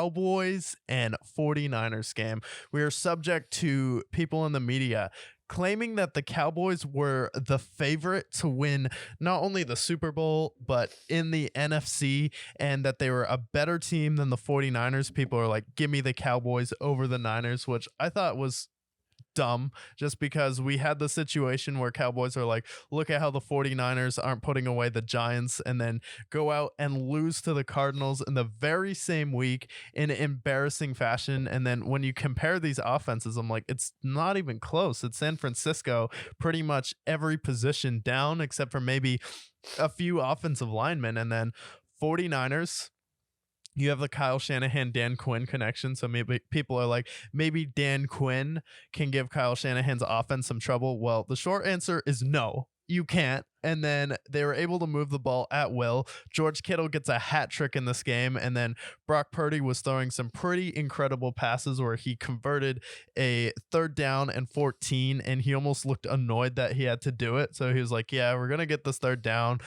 Cowboys and 49ers game. We are subject to people in the media claiming that the Cowboys were the favorite to win not only the Super Bowl, but in the NFC, and that they were a better team than the 49ers. People are like, give me the Cowboys over the Niners, which I thought was dumb, just because we had the situation where Cowboys are like, look at how the 49ers aren't putting away the Giants, and then go out and lose to the Cardinals in the very same week in embarrassing fashion. And then when you compare these offenses, I'm like, it's not even close. It's San Francisco pretty much every position down except for maybe a few offensive linemen. And then 49ers, you have the Kyle Shanahan, Dan Quinn connection. So maybe people are like, maybe Dan Quinn can give Kyle Shanahan's offense some trouble. Well, the short answer is no, you can't. And then they were able to move the ball at will. George Kittle gets a hat trick in this game. And then Brock Purdy was throwing some pretty incredible passes where he converted a 3rd down and 14. And he almost looked annoyed that he had to do it. So he was like, yeah, we're going to get this 3rd down.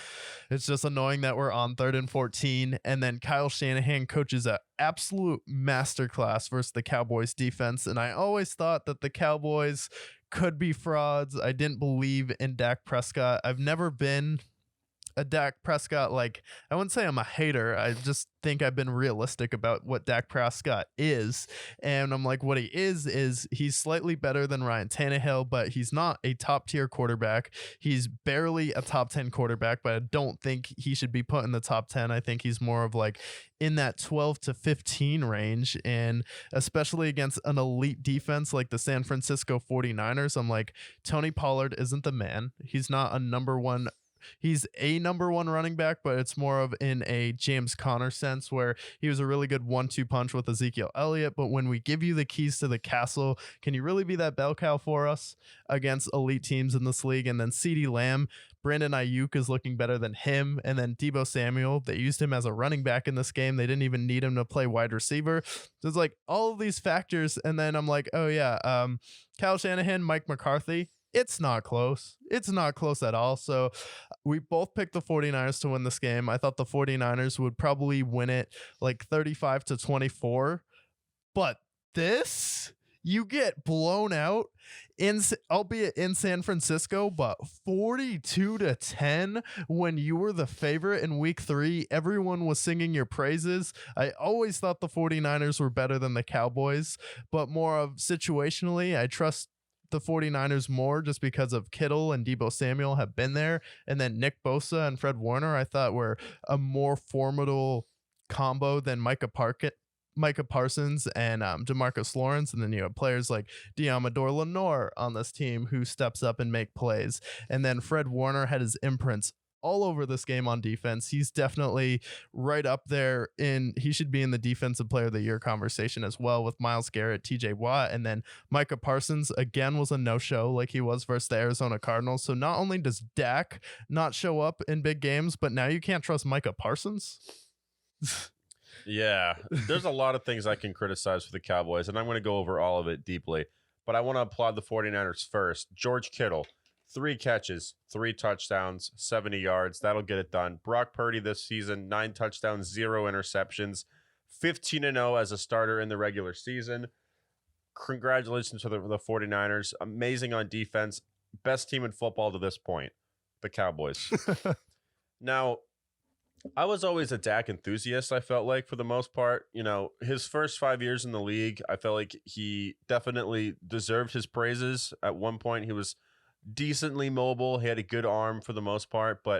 It's just annoying that we're on 3rd and 14. And then Kyle Shanahan coaches a absolute masterclass versus the Cowboys defense. And I always thought that the Cowboys could be frauds. I didn't believe in Dak Prescott. I've never been a Dak Prescott, like, I wouldn't say I'm a hater. I just think I've been realistic about what Dak Prescott is. And I'm like, what he is he's slightly better than Ryan Tannehill, but he's not a top tier quarterback. He's barely a top 10 quarterback, but I don't think he should be put in the top 10. I think he's more of like in that 12 to 15 range. And especially against an elite defense like the San Francisco 49ers, I'm like, Tony Pollard isn't the man. He's not a number one. He's a number one running back, but it's more of in a James Conner sense where he was a really good 1-2 punch with Ezekiel Elliott. But when we give you the keys to the castle, can you really be that bell cow for us against elite teams in this league? And then CeeDee Lamb, Brandon Ayuk is looking better than him. And then Deebo Samuel, they used him as a running back in this game. They didn't even need him to play wide receiver. So it's like all of these factors. And then I'm like, oh yeah, Kyle Shanahan, Mike McCarthy. It's not close. It's not close at all. So we both picked the 49ers to win this game. I thought the 49ers would probably win it like 35-24. But this, you get blown out albeit in San Francisco, but 42-10 when you were the favorite in week 3. Everyone was singing your praises. I always thought the 49ers were better than the Cowboys, but more of situationally, I trust the 49ers more just because of Kittle and Deebo Samuel have been there. And then Nick Bosa and Fred Warner, I thought were a more formidable combo than Micah Parsons and DeMarcus Lawrence. And then you have players like Diamador Lenore on this team who steps up and make plays. And then Fred Warner had his imprints all over this game on defense. He's definitely right up there he should be in the defensive player of the year conversation as well with Myles Garrett, TJ Watt. And then Micah Parsons again was a no-show like he was versus the Arizona Cardinals. So not only does Dak not show up in big games, but now you can't trust Micah Parsons. Yeah, there's a lot of things I can criticize for the Cowboys, and I'm going to go over all of it deeply. But I want to applaud the 49ers first. George Kittle, 3 catches, 3 touchdowns, 70 yards. That'll get it done. Brock Purdy this season, 9 touchdowns, 0 interceptions, 15-0 as a starter in the regular season. Congratulations to the 49ers. Amazing on defense. Best team in football to this point, the Cowboys. Now, I was always a Dak enthusiast, I felt like, for the most part. You know, his first 5 years in the league, I felt like he definitely deserved his praises. At one point, he was decently mobile. He had a good arm for the most part, but